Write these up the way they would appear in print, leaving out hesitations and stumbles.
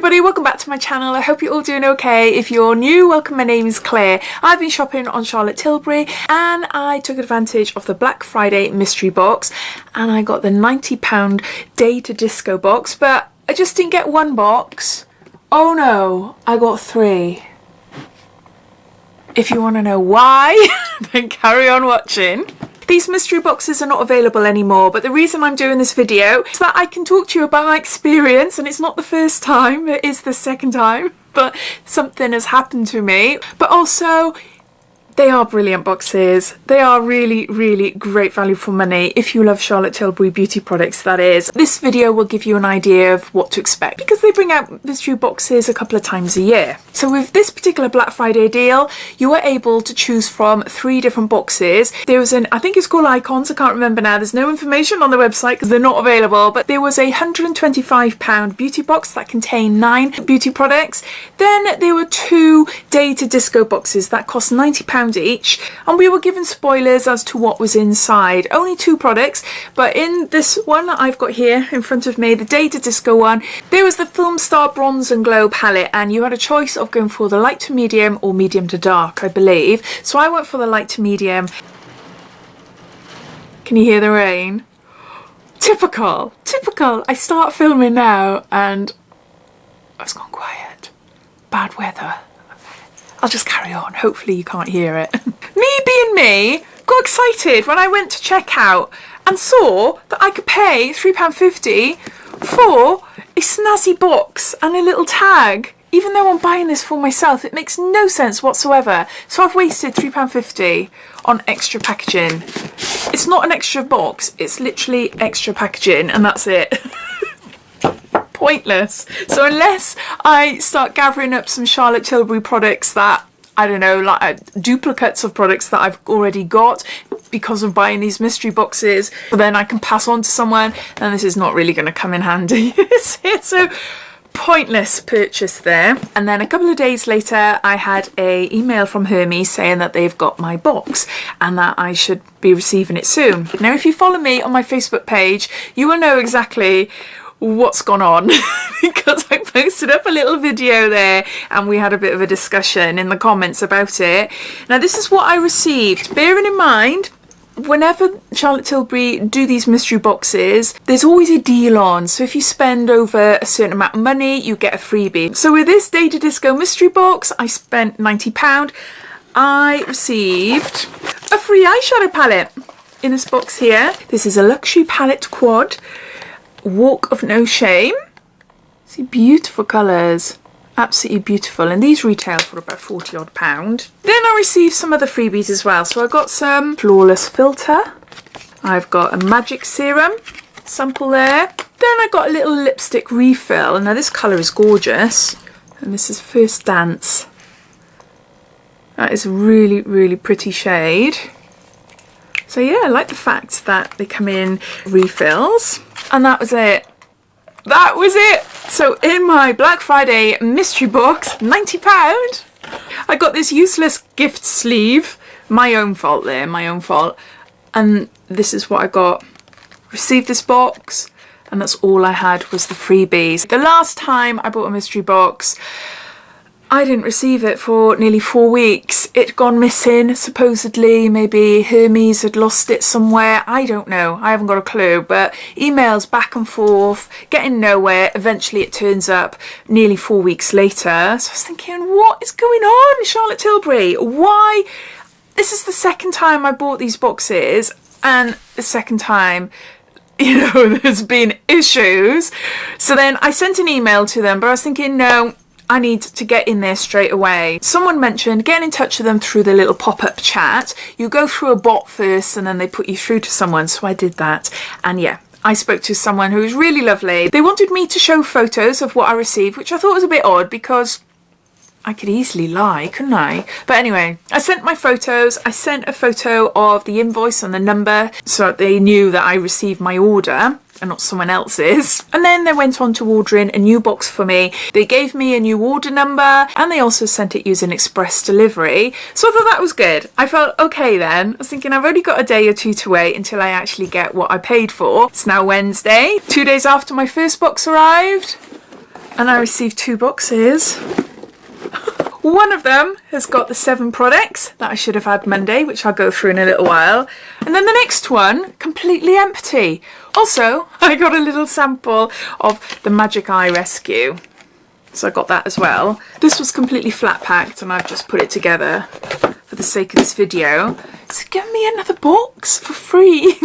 everybody, welcome back to my channel. I hope you're all doing okay. If you're new, welcome, my name is Claire. I've been shopping on Charlotte Tilbury and I took advantage of the Black Friday mystery box and I got the £90 Day to Disco box, but I just didn't get one box. Oh no, I got three. If you want to know why, then carry on watching. These mystery boxes are not available anymore, but the reason I'm doing this video is that I can talk to you about my experience, and it's not the first time, it is the second time, but something has happened to me. But also, they are brilliant boxes. They are really, really great value for money if you love Charlotte Tilbury beauty products, that is. This video will give you an idea of what to expect because they bring out mystery boxes a couple of times a year. So with this particular Black Friday deal, you were able to choose from 3 different boxes. There was I think it's called Icons, I can't remember now. There's no information on the website because they're not available, but there was a £125 beauty box that contained 9 beauty products. Then there were 2 Day to Disco boxes that cost £90 each, and we were given spoilers as to what was inside. Only 2 products, but in this one that I've got here in front of me, the Day to Disco one, there was the Film Star Bronze and Glow palette, and you had a choice of going for the light to medium or medium to dark, I believe. So I went for the light to medium. Can you hear the rain? Typical, typical. I start filming now and it's gone quiet. Bad weather. I'll just carry on. Hopefully you can't hear it. Me being me, got excited when I went to check out and saw that I could pay £3.50 for a snazzy box and a little tag. Even though I'm buying this for myself, it makes no sense whatsoever. So I've wasted £3.50 on extra packaging. It's not an extra box, it's literally extra packaging and that's it. Pointless. So unless I start gathering up some Charlotte Tilbury products that, I don't know, like duplicates of products that I've already got because of buying these mystery boxes, then I can pass on to someone, and this is not really going to come in handy. So pointless purchase there. And then a couple of days later I had a email from Hermes saying that they've got my box and that I should be receiving it soon. Now if you follow me on my Facebook page, you will know exactly what's gone on because I posted up a little video there and we had a bit of a discussion in the comments about it. Now this is what I received. Bearing in mind, whenever Charlotte Tilbury do these mystery boxes, there's always a deal on. So if you spend over a certain amount of money, you get a freebie. So with this Day to Disco mystery box, I spent £90. I received a free eyeshadow palette in this box here. This is a luxury palette quad. Walk of No Shame. See, beautiful colours, absolutely beautiful, and these retail for about £40 odd. Then I received some other freebies as well. So I got some Flawless Filter, I've got a Magic Serum sample there, then I got a little lipstick refill. Now this colour is gorgeous, and this is First Dance. That is a really, really pretty shade. So yeah, I like the fact that they come in refills. And that was it. That was it. So in my Black Friday mystery box, £90, I got this useless gift sleeve. My own fault there, my own fault. And this is what I got. Received this box, and that's all I had was the freebies. The last time I bought a mystery box, I didn't receive it for nearly 4 weeks. It'd gone missing, supposedly. Maybe Hermes had lost it somewhere. I don't know. I haven't got a clue. But emails back and forth, getting nowhere. Eventually it turns up nearly 4 weeks later. So I was thinking, what is going on, Charlotte Tilbury? Why? This is the second time I bought these boxes, and the second time, you know, there's been issues. So then I sent an email to them, but I was thinking, no, I need to get in there straight away. Someone mentioned getting in touch with them through the little pop-up chat. You go through a bot first and then they put you through to someone. So I did that. And yeah, I spoke to someone who was really lovely. They wanted me to show photos of what I received, which I thought was a bit odd because I could easily lie, couldn't I? But anyway, I sent my photos. I sent a photo of the invoice and the number so they knew that I received my order and not someone else's. And then they went on to ordering a new box for me. They gave me a new order number and they also sent it using express delivery. So I thought that was good. I felt okay then. I was thinking I've only got a day or two to wait until I actually get what I paid for. It's now Wednesday, 2 days after my first box arrived. And I received 2 boxes. One of them has got the 7 products that I should have had Monday, which I'll go through in a little while. And then the next one, completely empty. Also, I got a little sample of the Magic Eye Rescue. So I got that as well. This was completely flat packed and I've just put it together for the sake of this video. So give me another box for free.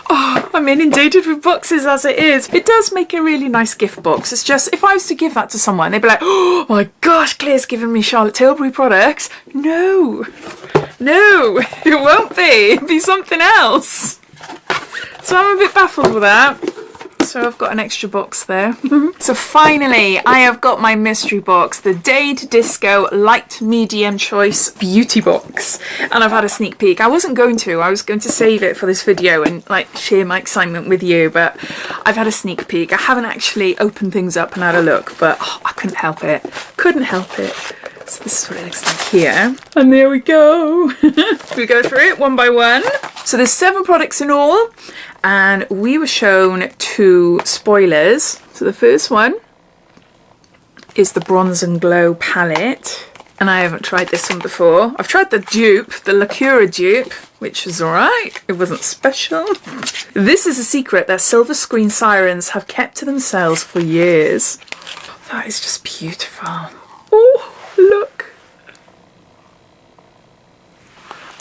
Oh, I'm inundated with boxes as it is. It does make a really nice gift box. It's just, if I was to give that to someone, they'd be like, oh my gosh, Claire's giving me Charlotte Tilbury products. No, no, it won't be. It'll be something else. So I'm a bit baffled with that. So I've got an extra box there. So finally, I have got my mystery box, the Dade Disco Light Medium Choice Beauty Box. And I've had a sneak peek. I wasn't going to. I was going to save it for this video and like share my excitement with you, but I've had a sneak peek. I haven't actually opened things up and had a look, but oh, I couldn't help it. Couldn't help it. So this is what it looks like here. And there we go. We go through it one by one. So there's 7 products in all. And we were shown 2 spoilers. So the first one is the Bronze and Glow palette. And I haven't tried this one before. I've tried the dupe, the Lacura dupe, which was alright. It wasn't special. This is a secret that silver screen sirens have kept to themselves for years. That is just beautiful. Oh, look.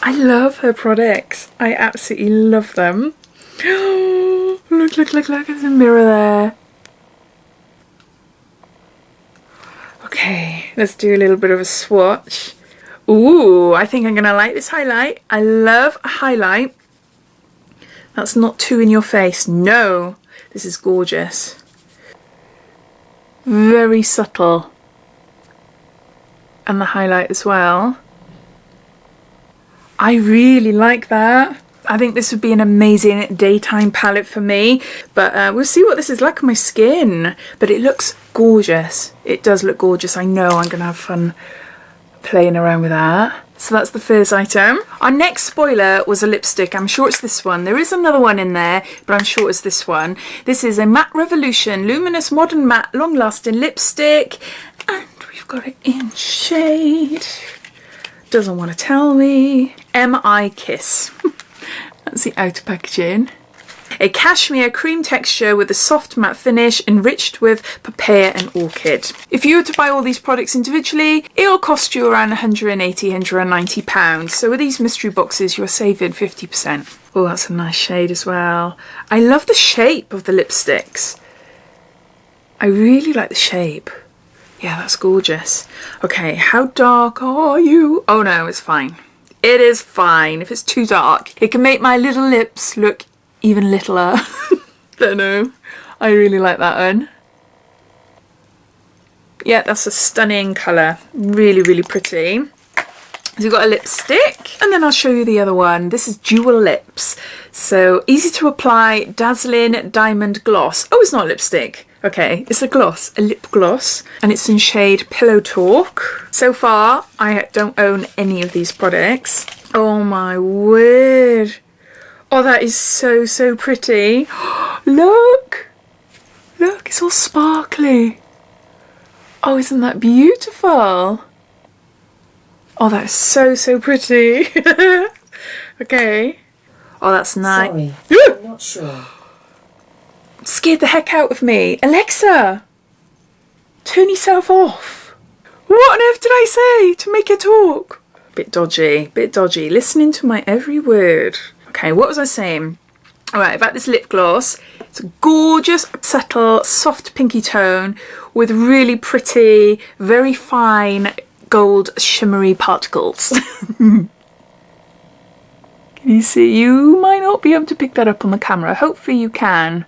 I love her products. I absolutely love them. Look, there's a mirror there. Okay, let's do a little bit of a swatch. Ooh, I think I'm gonna like this highlight. I love a highlight that's not too in your face. No, this is gorgeous. Very subtle. And the highlight as well. I really like that. I think this would be an amazing daytime palette for me, but we'll see what this is like on my skin. But it looks gorgeous. It does look gorgeous. I know I'm gonna have fun playing around with that. So that's the first item. Our next spoiler was a lipstick. I'm sure it's this one. There is another one in there, but I'm sure it's this one. This is a Matte Revolution Luminous Modern Matte Long Lasting Lipstick, and we've got it in shade, doesn't want to tell me, M.I. Kiss. That's the outer packaging. A cashmere cream texture with a soft matte finish enriched with papaya and orchid. If you were to buy all these products individually, it'll cost you around £180, £190. So with these mystery boxes, you're saving 50%. Oh, that's a nice shade as well. I love the shape of the lipsticks. I really like the shape. Yeah, that's gorgeous. Okay, how dark are you? Oh no, it's fine. It is fine. If it's too dark, it can make my little lips look even littler. Don't know. I really like that one. Yeah, that's a stunning colour. Really, really pretty. So you've got a lipstick, and then I'll show you the other one. This is Jewel Lips. So easy to apply, dazzling diamond gloss. Oh, it's not lipstick. Okay, it's a gloss, a lip gloss, and it's in shade Pillow Talk. So far, I don't own any of these products. Oh my word. Oh, that is so, so pretty. Look, look, it's all sparkly. Oh, isn't that beautiful? Oh, that is so, so pretty. Okay. Oh, that's nice. Sorry, I'm not sure. Scared the heck out of me. Alexa, turn yourself off. What on earth did I say to make her talk? Bit dodgy, bit dodgy. Listening to my every word. Okay, what was I saying? Alright, about this lip gloss. It's a gorgeous, subtle, soft pinky tone with really pretty, very fine gold shimmery particles. Can you see? You might not be able to pick that up on the camera. Hopefully you can.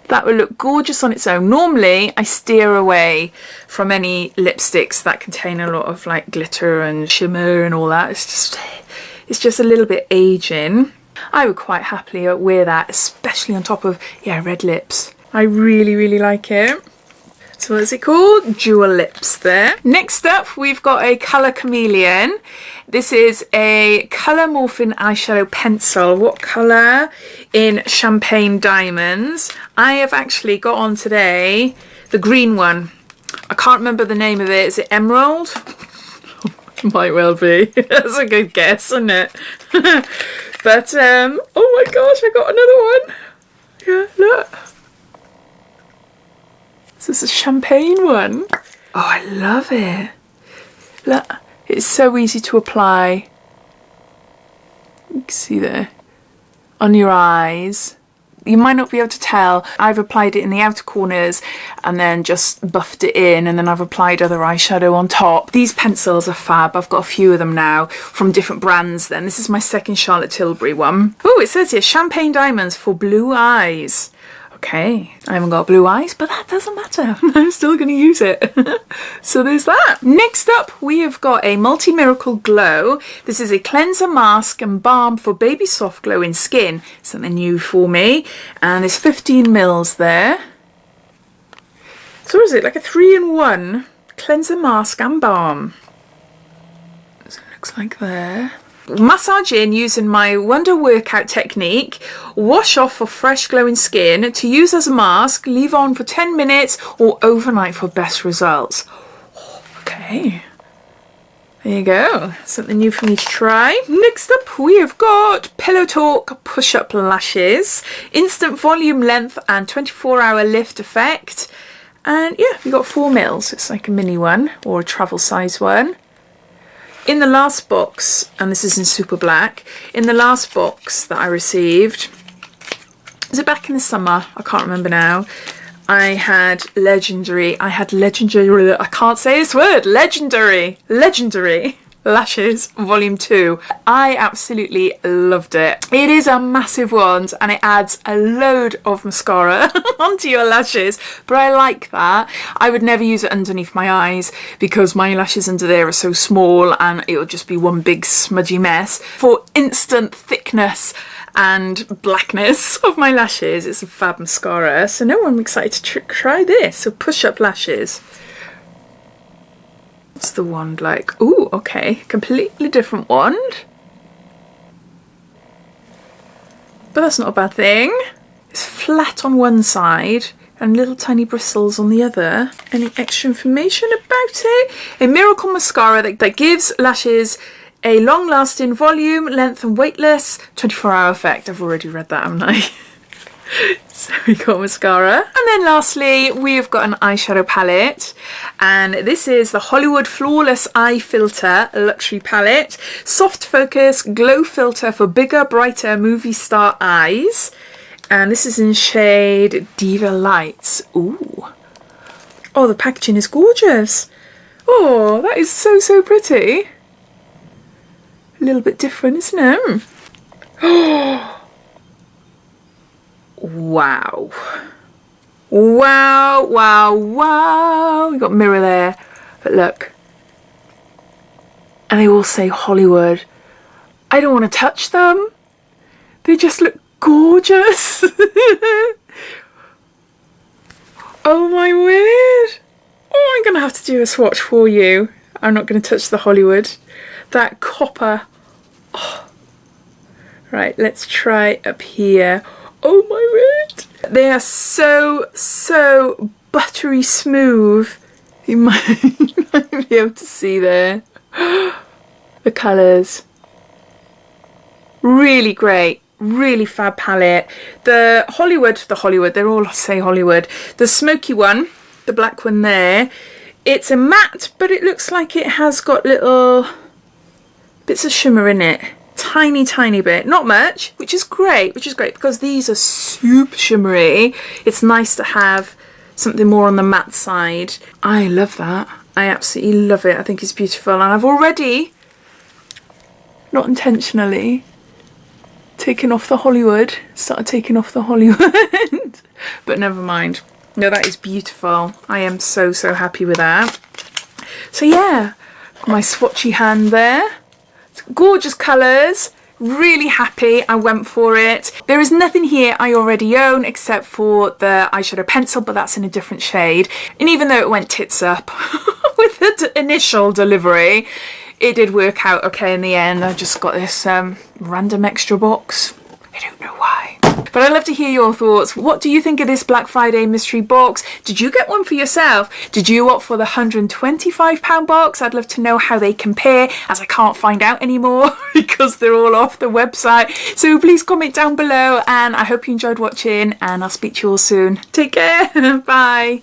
That would look gorgeous on its own. Normally, I steer away from any lipsticks that contain a lot of like glitter and shimmer and all that. It's just a little bit aging. I would quite happily wear that, especially on top of, yeah, red lips. I really, really like it. So what's it called? Jewel Lips there. Next up, we've got a colour Chameleon. This is a colour morphing eyeshadow pencil. What colour? In Champagne Diamonds. I have actually got on today the green one. I can't remember the name of it. Is it Emerald? Might well be. That's a good guess, isn't it? But, oh my gosh, I got another one. Yeah, look. This is a champagne one. Oh, I love it. Look, it's so easy to apply. You can see there. On your eyes. You might not be able to tell. I've applied it in the outer corners and then just buffed it in, and then I've applied other eyeshadow on top. These pencils are fab. I've got a few of them now from different brands then. This is my second Charlotte Tilbury one. Oh, it says here, Champagne Diamonds for blue eyes. Okay, I haven't got blue eyes, but that doesn't matter. I'm still going to use it. So there's that. Next up, we have got a Multi-Miracle Glow. This is a cleanser, mask and balm for baby soft glowing skin. Something new for me. And there's 15 mils there. So what is it, like a 3-in-1 cleanser, mask and balm? So it looks like there. Massage in using my Wonder Workout technique. Wash off for fresh glowing skin. To use as a mask, leave on for 10 minutes or overnight for best results. Okay. There you go. Something new for me to try. Next up we have got Pillow Talk Push-Up Lashes. Instant volume length and 24-hour lift effect. And yeah, we got 4 mils. It's like a mini one or a travel size one. In the last box, and this is in super black, in the last box that I received, was it back in the summer? I can't remember now. I had legendary, I can't say this word, legendary lashes volume 2. I absolutely loved it. It is a massive wand and it adds a load of mascara onto your lashes, but I like that. I would never use it underneath my eyes because my lashes under there are so small and it would just be one big smudgy mess. For instant thickness and blackness of my lashes, it's a fab mascara. So now I'm excited to try this. So push-up lashes. What's the wand like? Ooh, okay, completely different wand. But that's not a bad thing. It's flat on one side and little tiny bristles on the other. Any extra information about it? A miracle mascara that gives lashes a long-lasting volume, length and weightless 24-hour effect. I've already read that, haven't I? So we got mascara. And then lastly, we've got an eyeshadow palette. And this is the Hollywood Flawless Eye Filter Luxury Palette. Soft Focus Glow Filter for bigger, brighter movie star eyes. And this is in shade Diva Lights. Ooh. Oh, the packaging is gorgeous. Oh, that is so, so pretty. A little bit different, isn't it? Oh. Wow. Wow, wow, wow. We've got a mirror there. But look. And they all say Hollywood. I don't want to touch them. They just look gorgeous. Oh my word. Oh, I'm going to have to do a swatch for you. I'm not going to touch the Hollywood. That copper. Oh. Right, let's try up here. Oh my word. They are so, so buttery smooth. You might be able to see there. The colours. Really great. Really fab palette. The Hollywood, they all say Hollywood. The smoky one, the black one there. It's a matte, but it looks like it has got little bits of shimmer in it. Tiny, tiny bit, not much, which is great because these are super shimmery. It's nice to have something more on the matte side. I love that. I absolutely love it. I think it's beautiful, and I've already, not intentionally, taken off the Hollywood. Started taking off the Hollywood, but never mind. No, that is beautiful. I am so, so happy with that. So yeah, my swatchy hand there. Gorgeous colours, really happy I went for it. There is nothing here I already own except for the eyeshadow pencil, but that's in a different shade. And even though it went tits up with the initial delivery, it did work out okay in the end. I just got this random extra box. I don't know why. But I'd love to hear your thoughts. What do you think of this Black Friday mystery box? Did you get one for yourself? Did you opt for the £125 box? I'd love to know how they compare, as I can't find out anymore because they're all off the website. So please comment down below, and I hope you enjoyed watching, and I'll speak to you all soon. Take care. Bye.